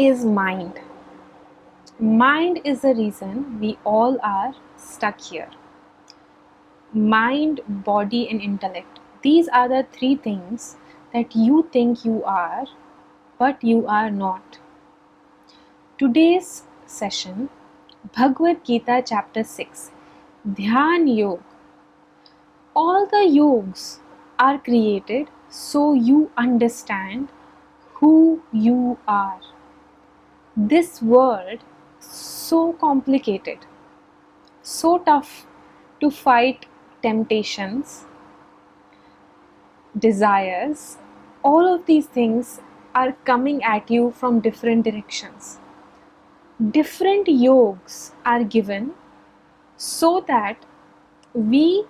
is mind. Mind is the reason we all are stuck here. Mind, body, and intellect. These are the three things that you think you are, but you are not. Today's session, Bhagavad Gita chapter 6, Dhyan Yoga. All the yogas are created so you understand who you are. This world so complicated, so tough to fight temptations, desires, all of these things are coming at you from different directions. Different yogas are given so that we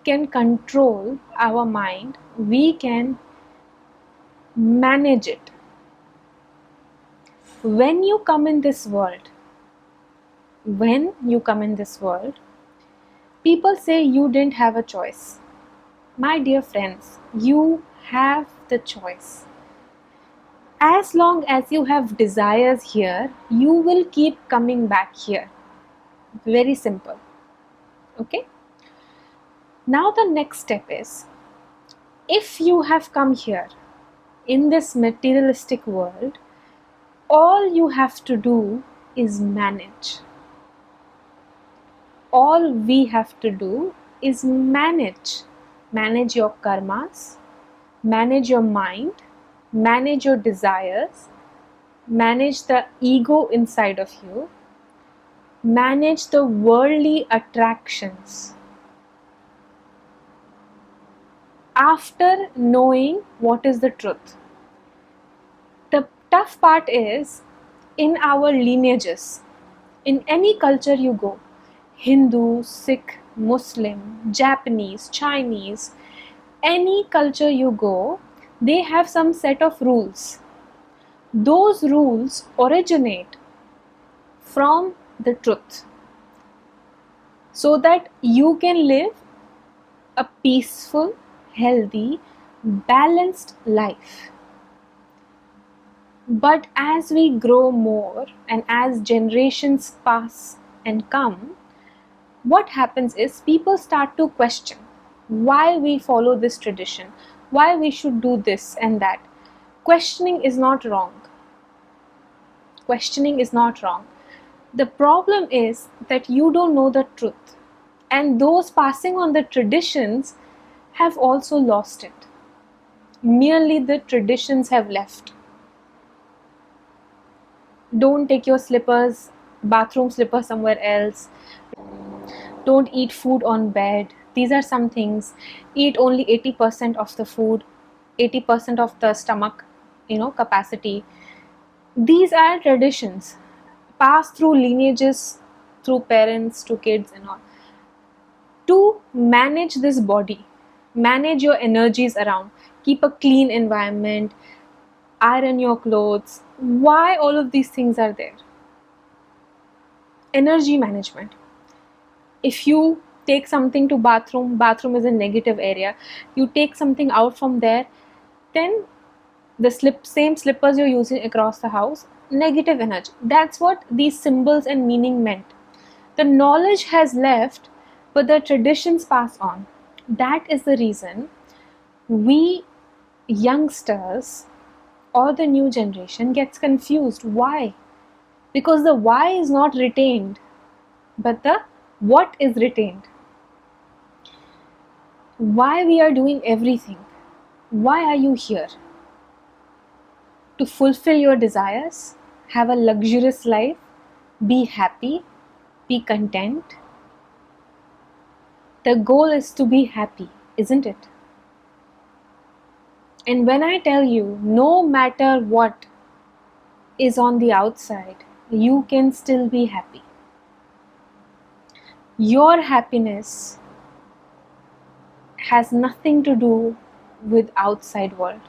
can control our mind, we can manage it. When you come in this world, people say you didn't have a choice. My dear friends, you have the choice. As long as you have desires here, you will keep coming back here. Very simple. Okay? Now the next step is, if you have come here in this materialistic world, all you have to do is manage. All we have to do is manage. Manage your karmas, manage your mind, manage your desires, manage the ego inside of you, manage the worldly attractions. After knowing what is the truth. The tough part is, in our lineages, in any culture you go, Hindu, Sikh, Muslim, Japanese, Chinese, any culture you go, they have some set of rules. Those rules originate from the truth, so that you can live a peaceful, healthy, balanced life. But as we grow more and as generations pass and come, what happens is people start to question why we follow this tradition, why we should do this and that. Questioning is not wrong. Questioning is not wrong. The problem is that you don't know the truth, and those passing on the traditions have also lost it. Merely the traditions have left. Don't take your bathroom slippers somewhere else. Don't eat food on bed. These are some things. Eat only 80% of the food, 80% of the stomach, capacity. These are traditions passed through lineages, through parents to kids and all. To manage this body, manage your energies around, keep a clean environment, iron your clothes. Why all of these things are there? Energy management. If you take something to bathroom is a negative area, you take something out from there, then the same slippers you're using across the house, negative energy. That's what these symbols and meaning meant. The knowledge has left, but the traditions pass on. That is the reason we youngsters or the new generation gets confused. Why? Because the why is not retained, but the what is retained. Why we are doing everything? Why are you here? To fulfill your desires, have a luxurious life, be happy, be content. The goal is to be happy, isn't it? And when I tell you, no matter what is on the outside, you can still be happy. Your happiness has nothing to do with outside world.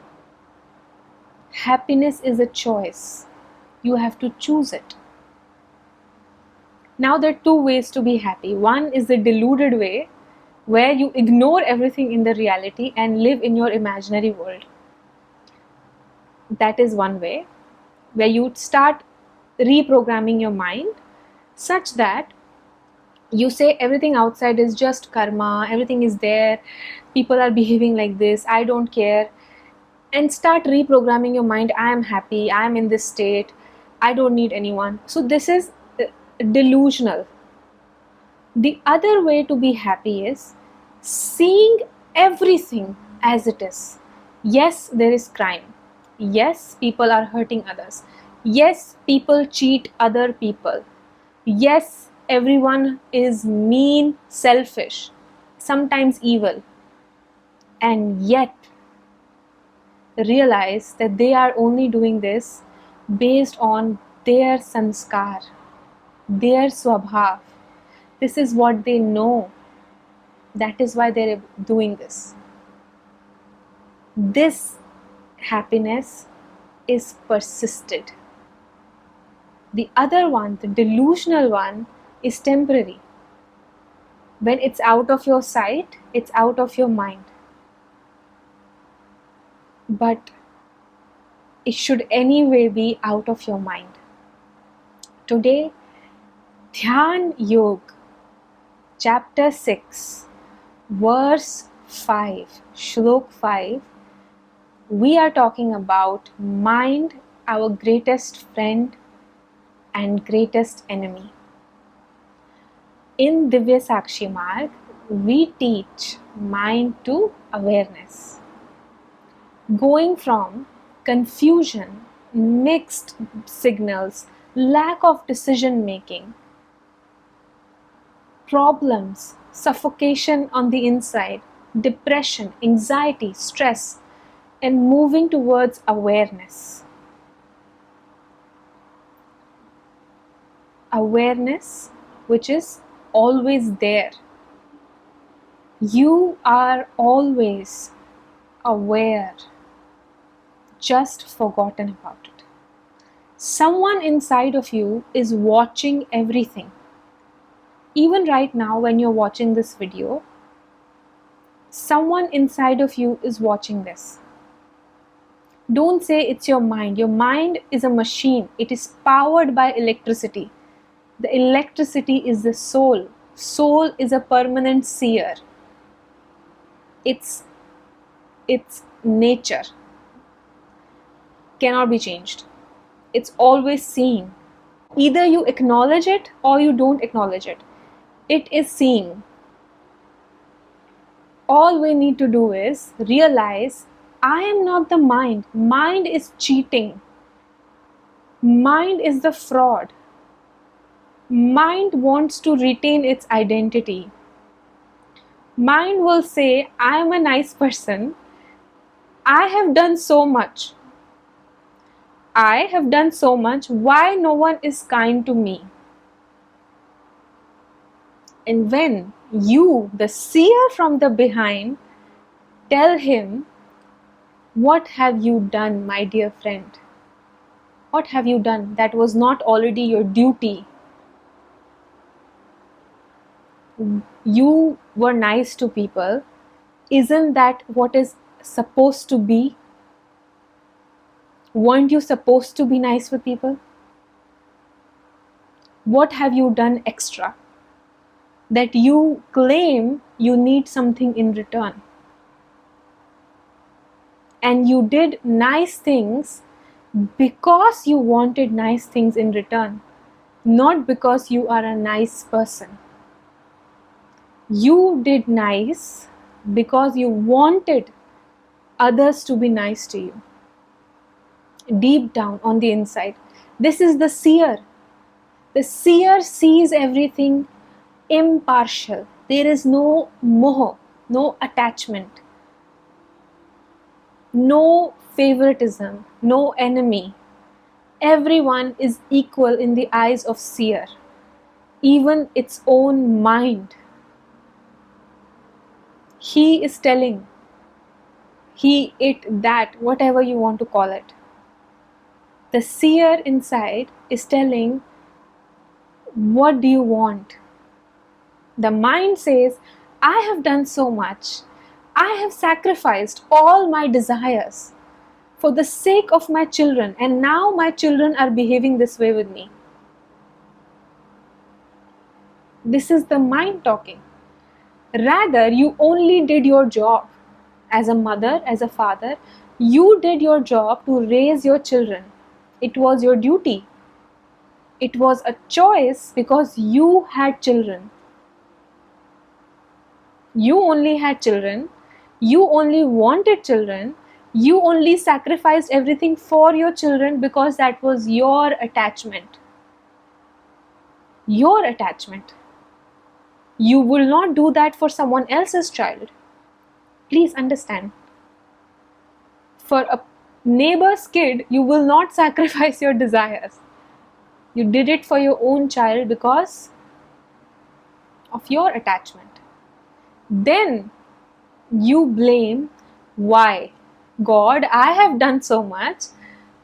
Happiness is a choice. You have to choose it. Now there are two ways to be happy. One is the deluded way, where you ignore everything in the reality and live in your imaginary world. That is one way, where you start reprogramming your mind such that you say everything outside is just karma, everything is there, people are behaving like this, I don't care, and start reprogramming your mind. I am happy, I am in this state, I don't need anyone. So this is delusional. The other way to be happy is seeing everything as it is. Yes, there is crime. Yes, people are hurting others. Yes, people cheat other people. Yes, everyone is mean, selfish, sometimes evil. And yet, realize that they are only doing this based on their sanskar, their swabhav. This is what they know. That is why they're doing this. This happiness is persisted. The other one, the delusional one, is temporary. When it's out of your sight, it's out of your mind. But it should anyway be out of your mind. Today, Dhyan Yoga, chapter 6, verse 5, Shlok 5, we are talking about mind, our greatest friend and greatest enemy. In Divya Sakshi Marg, we teach mind to awareness. Going from confusion, mixed signals, lack of decision making, problems, suffocation on the inside, depression, anxiety, stress, and moving towards awareness. Awareness which is always there. You are always aware, just forgotten about it. Someone inside of you is watching everything. Even right now, when you're watching this video, someone inside of you is watching this. Don't say it's your mind. Your mind is a machine. It is powered by electricity. The electricity is the soul. Soul is a permanent seer. It's nature. Cannot be changed. It's always seeing. Either you acknowledge it or you don't acknowledge it. It is seeing. All we need to do is realize I am not the mind. Mind is cheating. Mind is the fraud. Mind wants to retain its identity. Mind will say, I am a nice person. I have done so much. I have done so much. Why no one is kind to me? And when you, the seer from the behind, tell him, what have you done, my dear friend? What have you done that was not already your duty? You were nice to people. Isn't that what is supposed to be? Weren't you supposed to be nice with people? What have you done extra that you claim you need something in return? And you did nice things because you wanted nice things in return, not because you are a nice person. You did nice because you wanted others to be nice to you. Deep down on the inside. This is the seer. The seer sees everything impartial. There is no moh, no attachment, no favoritism, no enemy. Everyone is equal in the eyes of seer, even its own mind. He is telling, he, it, that, whatever you want to call it. The seer inside is telling, what do you want? The mind says, I have done so much. I have sacrificed all my desires for the sake of my children, and now my children are behaving this way with me. This is the mind talking. Rather, you only did your job as a mother, as a father. You did your job to raise your children. It was your duty. It was a choice because you had children. You only had children. You only wanted children. You only sacrificed everything for your children because that was your attachment. Your attachment. You will not do that for someone else's child. Please understand. For a neighbor's kid, you will not sacrifice your desires. You did it for your own child because of your attachment. Then you blame, why? God, I have done so much.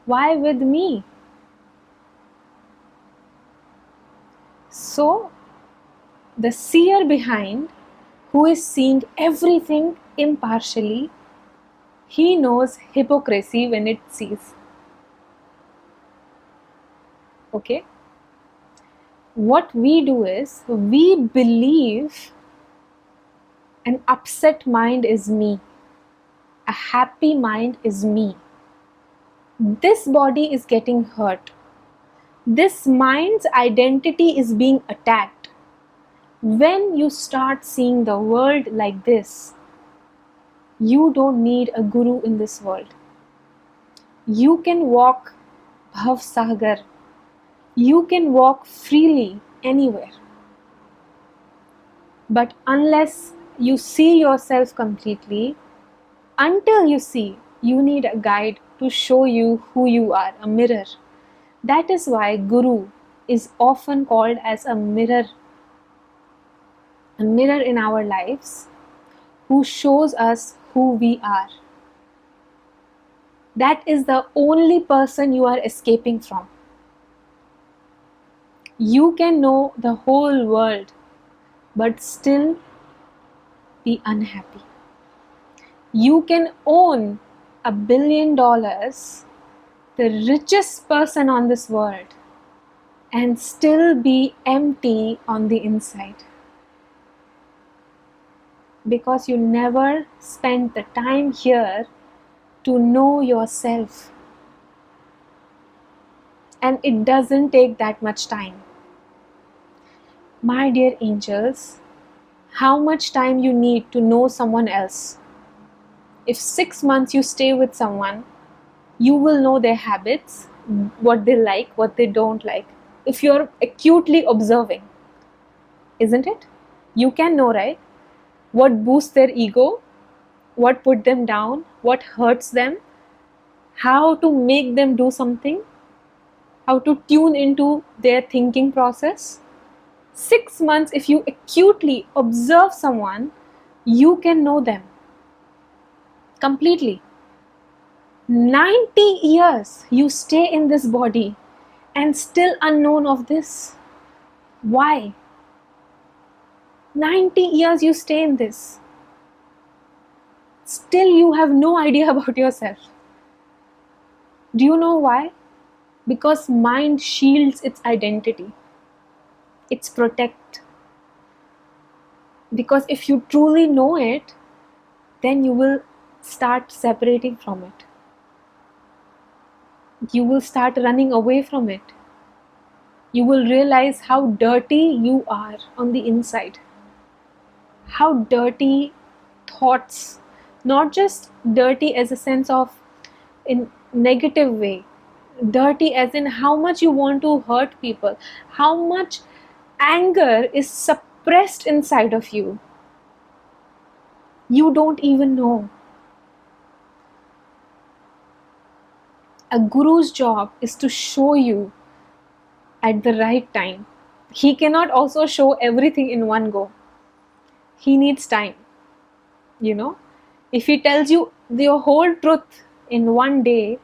Why with me? So, the seer behind, who is seeing everything impartially, he knows hypocrisy when it sees. Okay? What we do is, we believe an upset mind is me. A happy mind is me. This body is getting hurt. This mind's identity is being attacked. When you start seeing the world like this, you don't need a guru in this world. You can walk Bhav Sagar. You can walk freely anywhere. But unless you see yourself completely, until you see, you need a guide to show you who you are, a mirror. That is why Guru is often called as a mirror in our lives who shows us who we are. That is the only person you are escaping from. You can know the whole world but still be unhappy. You can own $1 billion, the richest person on this world, and still be empty on the inside. Because you never spent the time here to know yourself. And it doesn't take that much time. My dear angels, how much time you need to know someone else? If 6 months you stay with someone, you will know their habits, what they like, what they don't like. If you're acutely observing, isn't it? You can know, right? What boosts their ego, what put them down, what hurts them, how to make them do something, how to tune into their thinking process. 6 months, if you acutely observe someone, you can know them completely. 90 years you stay in this body and still unknown of this. Why? 90 years you stay in this. Still you have no idea about yourself. Do you know why? Because mind shields its identity. It's protect. Because if you truly know it, then you will start separating from it. You will start running away from it. You will realize how dirty you are on the inside. How dirty thoughts, not just dirty as a sense of in negative way, dirty as in how much you want to hurt people, how much anger is suppressed inside of you. You don't even know. A guru's job is to show you at the right time. He cannot also show everything in one go. He needs time. You know, if he tells you the whole truth in one day,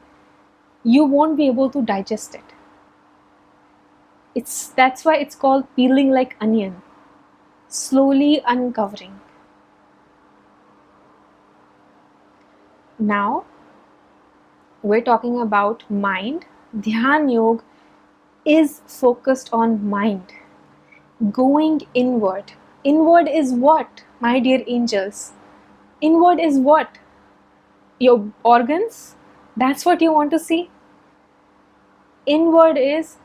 you won't be able to digest it. That's why it's called peeling like onion, slowly uncovering. Now, we're talking about mind. Dhyan Yoga is focused on mind, going inward. Inward is what, my dear angels? Inward is what? Your organs? That's what you want to see? Inward is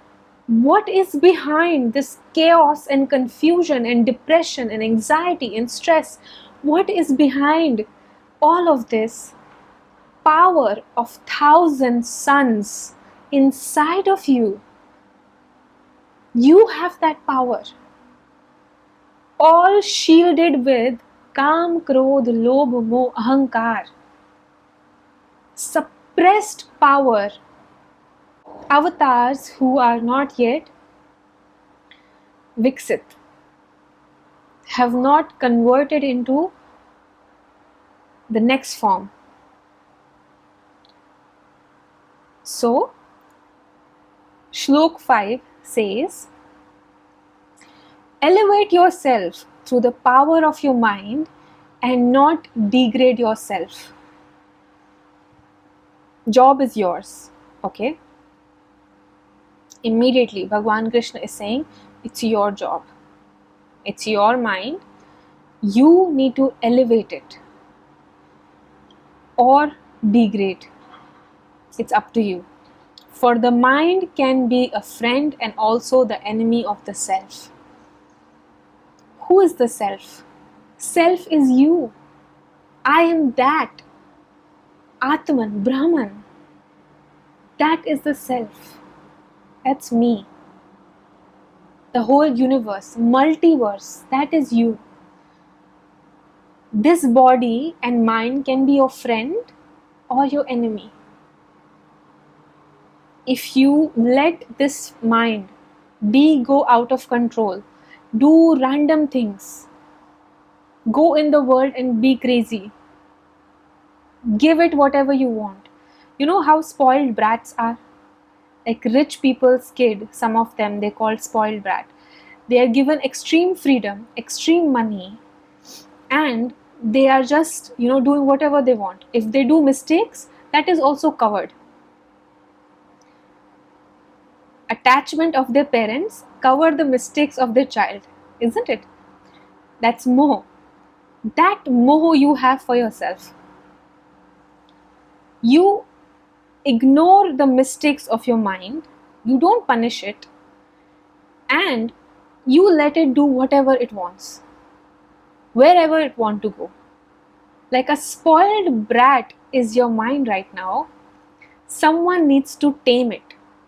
what is behind this chaos and confusion and depression and anxiety and stress. What is behind all of this? Power of 1,000 suns inside of you. You have that power. All shielded with Kam, Krodh, Lobh, Moh, Ahankar. Suppressed power. Avatars who are not yet Viksit, have not converted into the next form. So, Shlok 5 says, elevate yourself through the power of your mind and not degrade yourself. Job is yours, okay? Immediately, Bhagwan Krishna is saying, it's your job. It's your mind. You need to elevate it or degrade. It's up to you. For the mind can be a friend and also the enemy of the self. Who is the self? Self is you. I am that. Atman, Brahman. That is the self. That's me. The whole universe, multiverse, that is you. This body and mind can be your friend or your enemy. If you let this mind go out of control, do random things, go in the world and be crazy, give it whatever you want. You know how spoiled brats are? Like rich people's kid, some of them, they call spoiled brat. They are given extreme freedom, extreme money, and they are just, doing whatever they want. If they do mistakes, that is also covered. Attachment of their parents cover the mistakes of their child, isn't it? That's moho. That moho you have for yourself. You ignore the mistakes of your mind, you don't punish it, and you let it do whatever it wants, wherever it wants to go. Like a spoiled brat is your mind right now. Someone needs to tame it.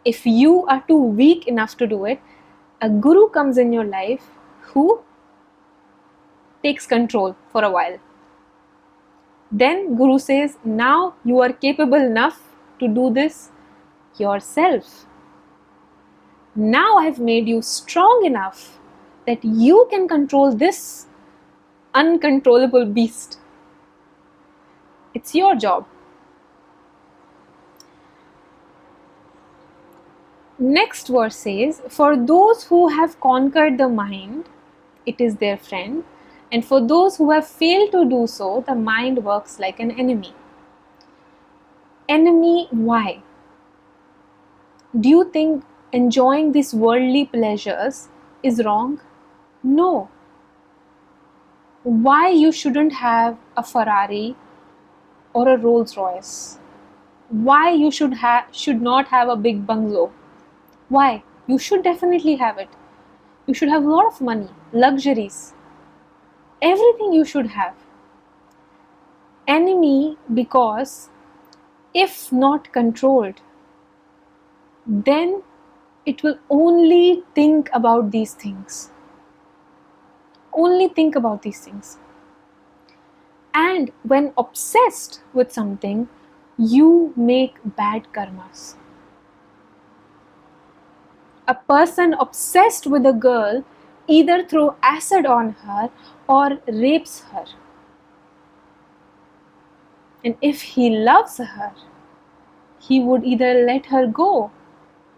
If you are too weak enough to do it, a guru comes in your life who takes control for a while. Then Guru says, now you are capable enough to do this yourself. Now I have made you strong enough that you can control this uncontrollable beast. It's your job. Next verse says, for those who have conquered the mind, it is their friend, and for those who have failed to do so, the mind works like an enemy. Enemy, why? Do you think enjoying these worldly pleasures is wrong? No. Why you shouldn't have a Ferrari or a Rolls Royce? Why you should not have a big bungalow? Why? You should definitely have it. You should have a lot of money, luxuries, everything you should have. Enemy, because if not controlled, then it will only think about these things. Only think about these things. And when obsessed with something, you make bad karmas. A person obsessed with a girl either throws acid on her or rapes her. And if he loves her, he would either let her go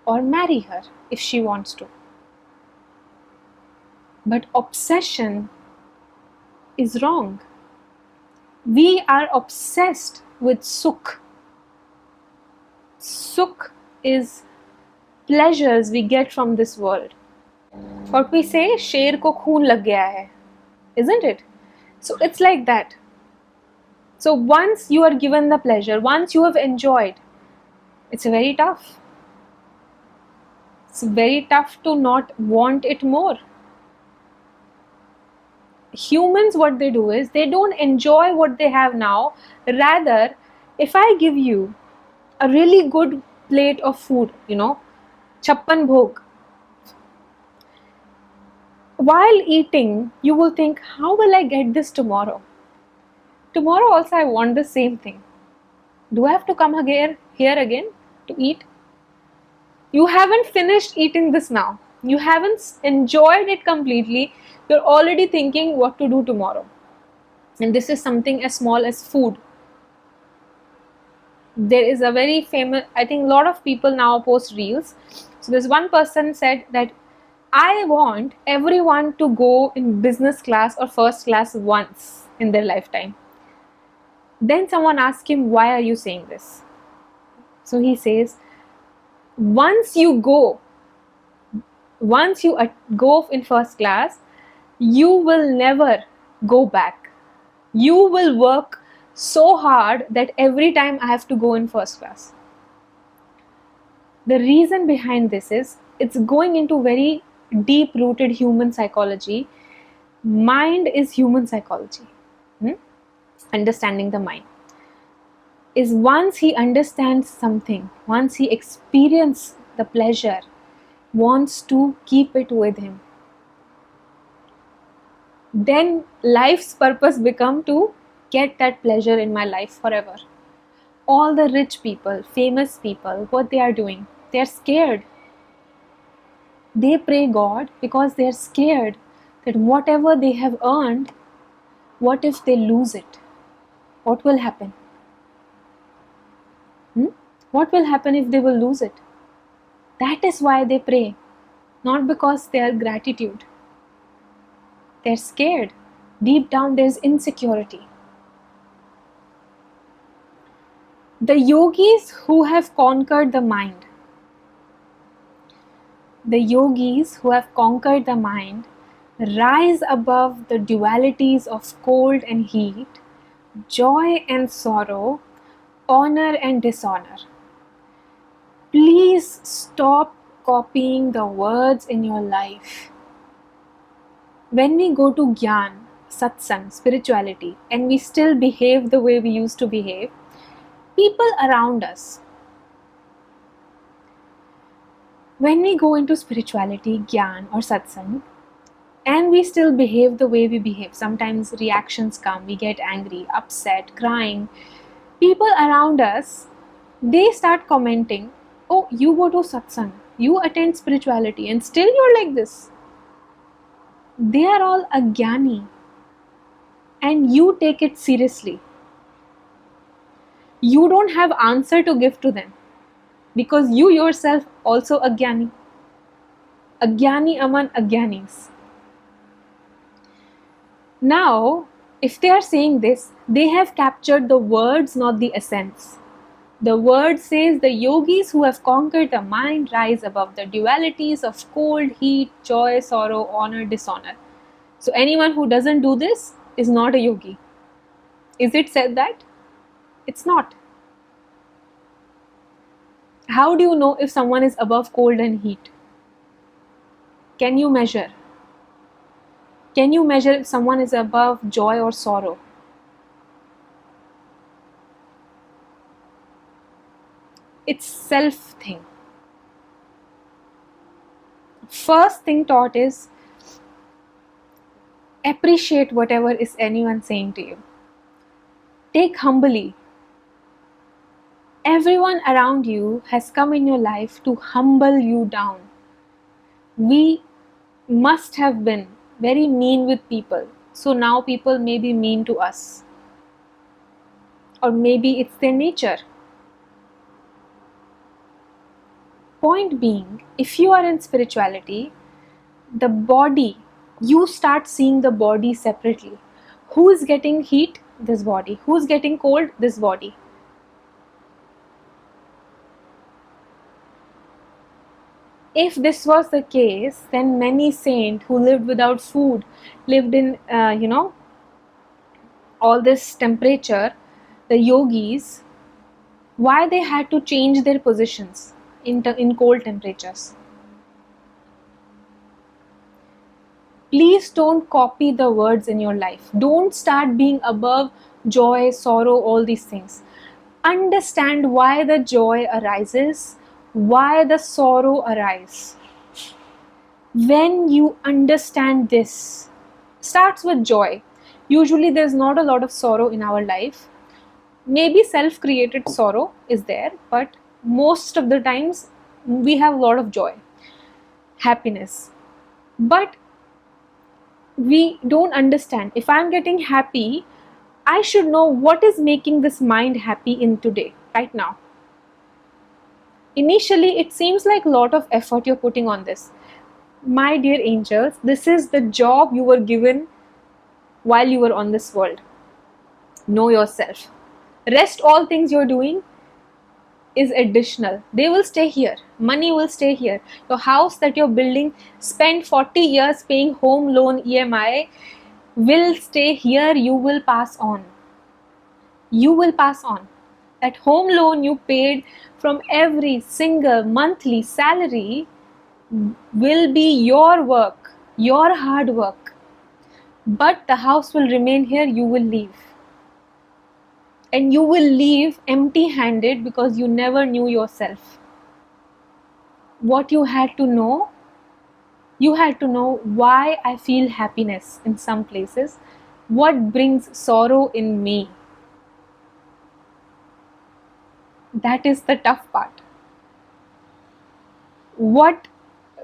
or marry her if she wants to. But obsession is wrong. We are obsessed with sukh. Sukh is pleasures we get from this world. What we say, शेर को खून लग गया है, isn't it? So it's like that. So once you are given the pleasure, once you have enjoyed, it's very tough. It's very tough to not want it more. Humans, what they do is they don't enjoy what they have now. Rather, if I give you a really good plate of food, chappan bhog, while eating, you will think, how will I get this tomorrow? Tomorrow also I want the same thing. Do I have to come here again to eat? You haven't finished eating this now. You haven't enjoyed it completely. You're already thinking what to do tomorrow. And this is something as small as food. There is a very famous, I think a lot of people now post reels. So this one person said that I want everyone to go in business class or first class once in their lifetime. Then someone asked him, why are you saying this? So he says, once you go in first class, you will never go back. You will work so hard that every time I have to go in first class. The reason behind this is it's going into very deep rooted human psychology. Mind is human psychology. Understanding the mind is once he understands something, once he experiences the pleasure, wants to keep it with him. Then life's purpose become to get that pleasure in my life forever. All the rich people, famous people, what they are doing, they are scared. They pray God because they are scared that whatever they have earned, what if they lose it? What will happen? What will happen if they will lose it? That is why they pray, not because they are gratitude. They're scared. Deep down there's insecurity. The yogis who have conquered the mind, rise above the dualities of cold and heat, joy and sorrow, honor and dishonor. Please stop copying the words in your life. When we go to Gyan, Satsang, spirituality, and we still behave the way we used to behave, people around us, when we go into spirituality, Gyan or Satsang, and we still behave the way we behave, sometimes reactions come, we get angry, upset, crying, people around us, they start commenting, oh, you go to Satsang, you attend spirituality, and still you're like this. They are all agyani, and you take it seriously. You don't have answer to give to them because you yourself also agyani. Agyani aman agyanis. Now, if they are saying this, they have captured the words, not the essence. The word says the yogis who have conquered the mind rise above the dualities of cold, heat, joy, sorrow, honor, dishonor. So anyone who doesn't do this is not a yogi. Is it said that? It's not. How do you know if someone is above cold and heat? Can you measure? Can you measure if someone is above joy or sorrow? It's self thing. First thing taught is appreciate whatever is anyone saying to you. Take humbly. Everyone around you has come in your life to humble you down. We must have been very mean with people. So now people may be mean to us. Or maybe it's their nature. Point being, if you are in spirituality, the body, you start seeing the body separately. Who is getting heat? This body. Who is getting cold? This body. If this was the case, then many saints who lived without food, lived in, all this temperature, the yogis, why they had to change their positions in cold temperatures. Please don't copy the words in your life. Don't start being above joy, sorrow, all these things. Understand why the joy arises, why the sorrow arises. When you understand this, starts with joy. Usually there's not a lot of sorrow in our life. Maybe self-created sorrow is there, but most of the times we have a lot of joy, happiness. But we don't understand. If I'm getting happy, I should know what is making this mind happy in today, right now. Initially, it seems like a lot of effort you're putting on this. My dear angels, this is the job you were given while you were on this world. Know yourself. Rest all things you're doing is additional. They will stay here. Money will stay here. Your house that you're building, spend 40 years paying home loan EMI, will stay here. You will pass on. You will pass on. That home loan you paid from every single monthly salary will be your work, your hard work. But the house will remain here. You will leave. And you will leave empty-handed because you never knew yourself. What you had to know why I feel happiness in some places, what brings sorrow in me. That is the tough part. What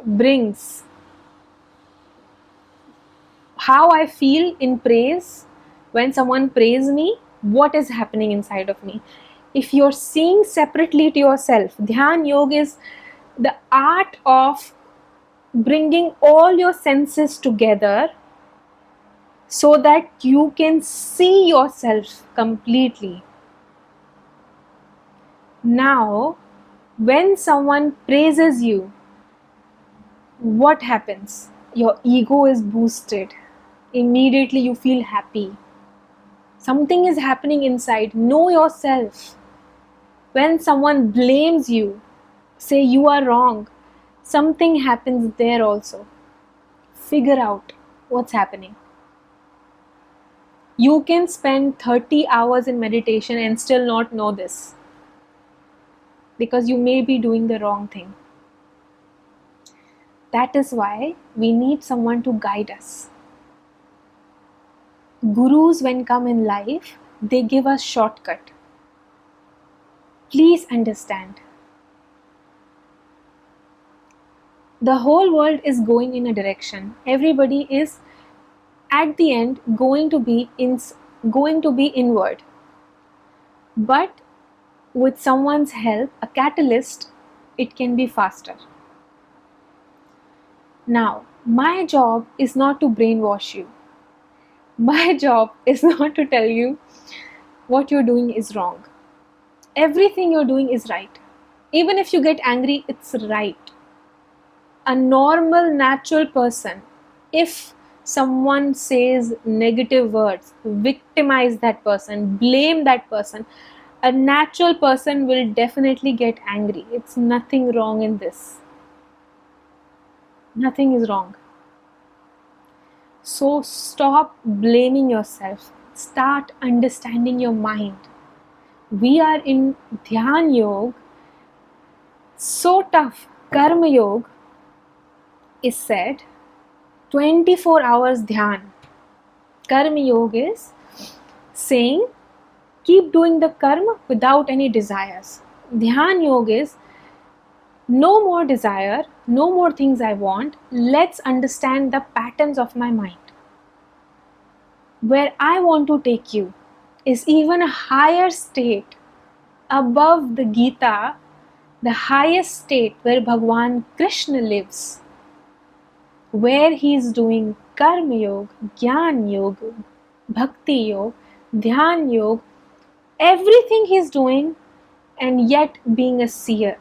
brings, how I feel in praise, when someone praises me, what is happening inside of me. If you're seeing separately to yourself, Dhyan Yoga is the art of bringing all your senses together so that you can see yourself completely. Now, when someone praises you, what happens? Your ego is boosted. Immediately you feel happy. Something is happening inside. Know yourself. When someone blames you, say you are wrong, something happens there also. Figure out what's happening. You can spend 30 hours in meditation and still not know this, because you may be doing the wrong thing. That is why we need someone to guide us. Gurus, when come in life, they give us shortcut. Please understand. The whole world is going in a direction. Everybody is at the end going to be inward. But with someone's help, a catalyst, it can be faster. Now, my job is not to brainwash you. My job is not to tell you what you're doing is wrong. Everything you're doing is right. Even if you get angry, it's right. A normal, natural person, if someone says negative words, victimize that person, blame that person, a natural person will definitely get angry. It's nothing wrong in this. Nothing is wrong. So stop blaming yourself. Start understanding your mind. We are in Dhyan Yoga. So tough. Karma Yoga is said 24 hours Dhyan. Karma Yoga is saying keep doing the karma without any desires. Dhyan Yoga is no more desire, no more things I want. Let's understand the patterns of my mind. Where I want to take you is even a higher state above the Gita, the highest state where Bhagwan Krishna lives, where he is doing Karma Yoga, Jnana Yoga, Bhakti Yoga, Dhyan Yoga, everything he is doing and yet being a seer.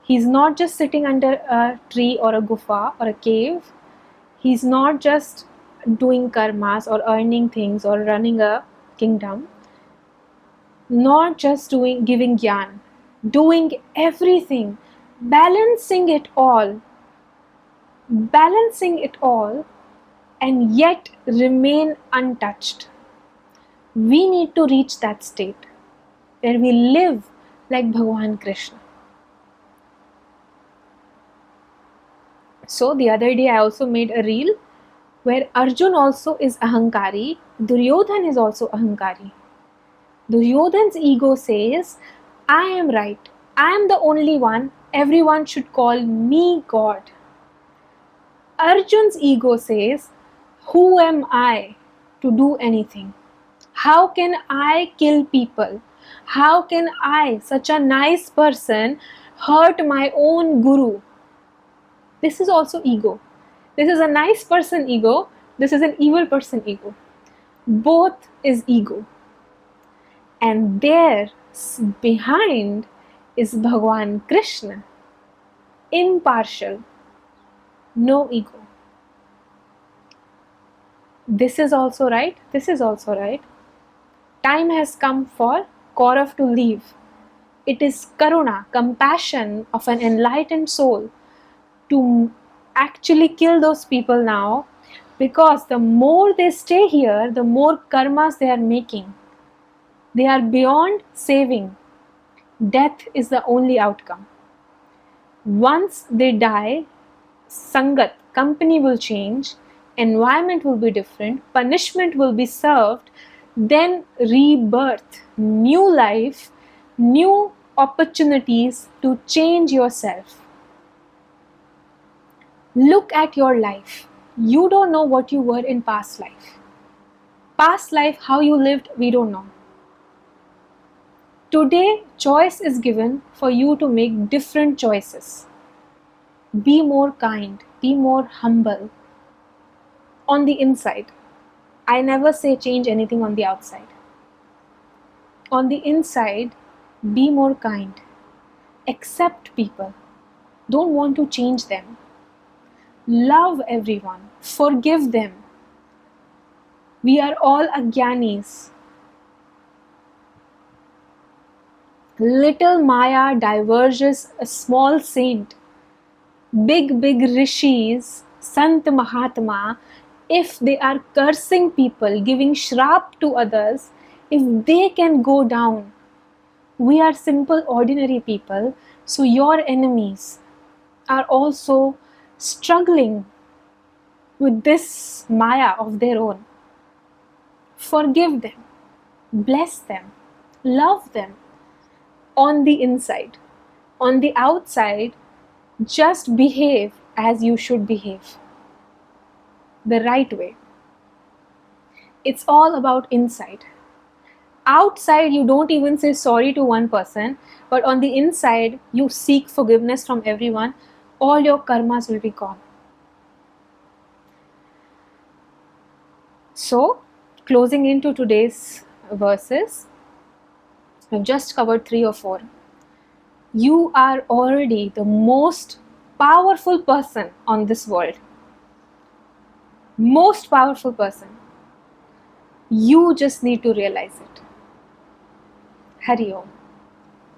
He's not just sitting under a tree or a gufa or a cave. He's not just doing karmas or earning things or running a kingdom. Not just giving gyan, doing everything, balancing it all, and yet remain untouched. We need to reach that state where we live like Bhagwan Krishna. So the other day I also made a reel where Arjun also is ahankari, Duryodhan is also ahankari. Duryodhan's ego says, I am right, I am the only one, everyone should call me God. Arjun's ego says, who am I to do anything? How can I kill people? How can I, such a nice person, hurt my own guru? This is also ego. This is a nice person ego. This is an evil person ego. Both is ego. And there behind is Bhagwan Krishna. Impartial. No ego. This is also right. This is also right. Time has come for Kaurav to leave. It is karuna, compassion of an enlightened soul to actually kill those people now, because the more they stay here, the more karmas they are making. They are beyond saving. Death is the only outcome. Once they die, sangat, company will change, environment will be different, punishment will be served, then rebirth, new life, new opportunities to change yourself. Look at your life. You don't know what you were in past life. Past life, how you lived, we don't know. Today, choice is given for you to make different choices. Be more kind, be more humble on the inside. I never say change anything on the outside. On the inside, be more kind. Accept people. Don't want to change them. Love everyone. Forgive them. We are all agyanis. Little Maya diverges a small saint. Big rishis, Sant Mahatma, if they are cursing people, giving shrap to others, if they can go down, we are simple ordinary people, so your enemies are also struggling with this Maya of their own. Forgive them, bless them, love them on the inside. On the outside, just behave as you should behave. The right way. It's all about inside. Outside, you don't even say sorry to one person, but on the inside, you seek forgiveness from everyone. All your karmas will be gone. So, closing into today's verses, I've just covered 3 or 4. You are already the most powerful person on this world. Most powerful person. You just need to realize it. Hari Om.